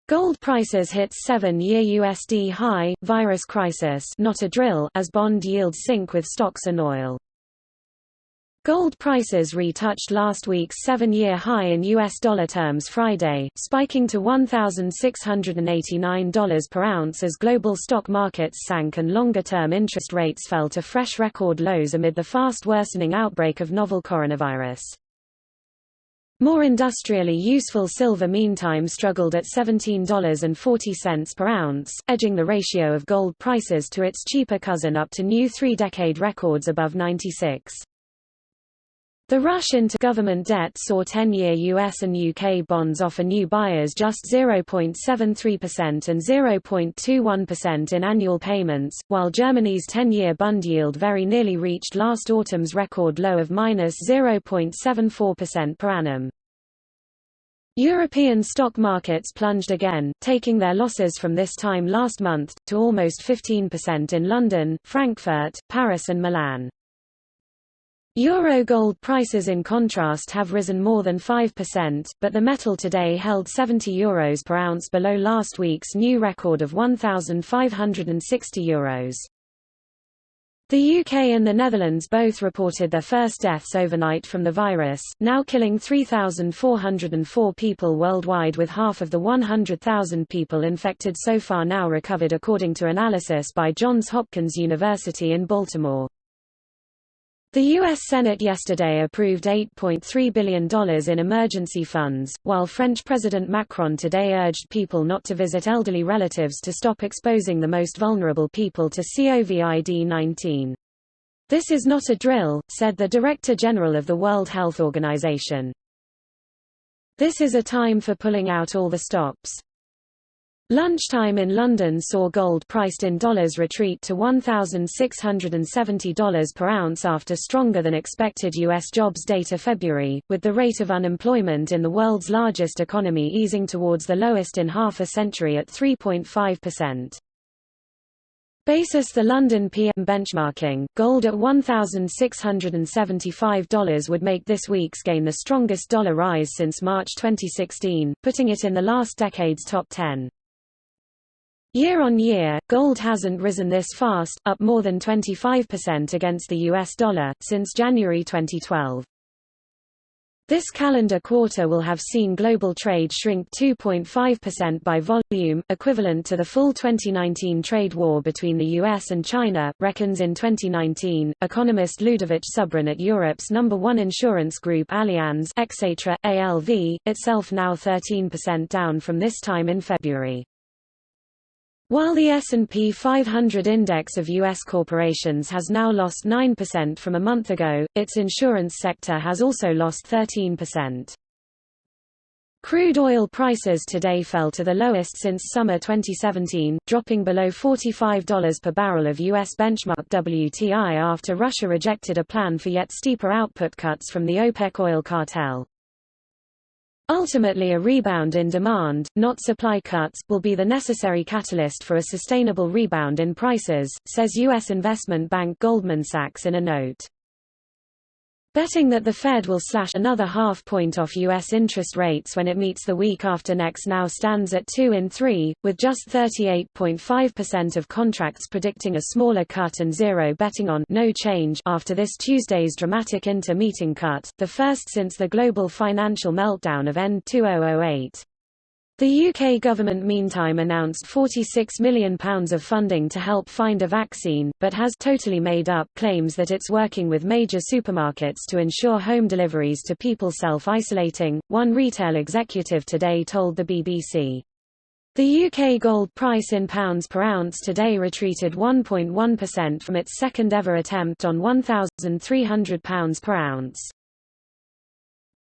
Gold prices hit 7-year USD high, virus crisis not a drill, as bond yields sink with stocks and oil. Gold prices retouched last week's 7-year high in US dollar terms Friday, spiking to $1,689 per ounce as global stock markets sank and longer-term interest rates fell to fresh record lows amid the fast worsening outbreak of novel coronavirus. More industrially useful silver meantime struggled at $17.40 per ounce, edging the ratio of gold prices to its cheaper cousin up to new 3-decade records above 96. The rush into government debt saw 10-year US and UK bonds offer new buyers just 0.73% and 0.21% in annual payments, while Germany's 10-year bond yield very nearly reached last autumn's record low of -0.74% per annum. European stock markets plunged again, taking their losses from this time last month, to almost 15% in London, Frankfurt, Paris and Milan. Euro gold prices in contrast have risen more than 5%, but the metal today held €70 per ounce below last week's new record of €1,560. The UK and the Netherlands both reported their first deaths overnight from the virus, now killing 3,404 people worldwide, with half of the 100,000 people infected so far now recovered, according to analysis by Johns Hopkins University in Baltimore. The U.S. Senate yesterday approved $8.3 billion in emergency funds, while French President Macron today urged people not to visit elderly relatives to stop exposing the most vulnerable people to COVID-19. "This is not a drill," said the Director General of the World Health Organization. "This is a time for pulling out all the stops." Lunchtime in London saw gold priced in dollars retreat to $1,670 per ounce after stronger than expected U.S. jobs data February, with the rate of unemployment in the world's largest economy easing towards the lowest in half a century at 3.5%. Basis the London PM benchmarking, gold at $1,675 would make this week's gain the strongest dollar rise since March 2016, putting it in the last decade's top 10. Year on year, gold hasn't risen this fast, up more than 25% against the US dollar, since January 2012. This calendar quarter will have seen global trade shrink 2.5% by volume, equivalent to the full 2019 trade war between the US and China, reckons in 2019. Economist Ludovic Subran at Europe's #1 insurance group Allianz, etc., ALV, itself now 13% down from this time in February. While the S&P 500 index of U.S. corporations has now lost 9% from a month ago, its insurance sector has also lost 13%. Crude oil prices today fell to the lowest since summer 2017, dropping below $45 per barrel of U.S. benchmark WTI after Russia rejected a plan for yet steeper output cuts from the OPEC oil cartel. Ultimately, a rebound in demand, not supply cuts, will be the necessary catalyst for a sustainable rebound in prices, says U.S. investment bank Goldman Sachs in a note. Betting that the Fed will slash another half point off U.S. interest rates when it meets the week after next now stands at 2 in 3, with just 38.5% of contracts predicting a smaller cut and zero betting on no change after this Tuesday's dramatic inter-meeting cut, the first since the global financial meltdown of end 2008. The UK government meantime announced £46 million of funding to help find a vaccine, but has totally made up claims that it's working with major supermarkets to ensure home deliveries to people self-isolating, one retail executive today told the BBC. The UK gold price in pounds per ounce today retreated 1.1% from its second ever attempt on £1,300 per ounce.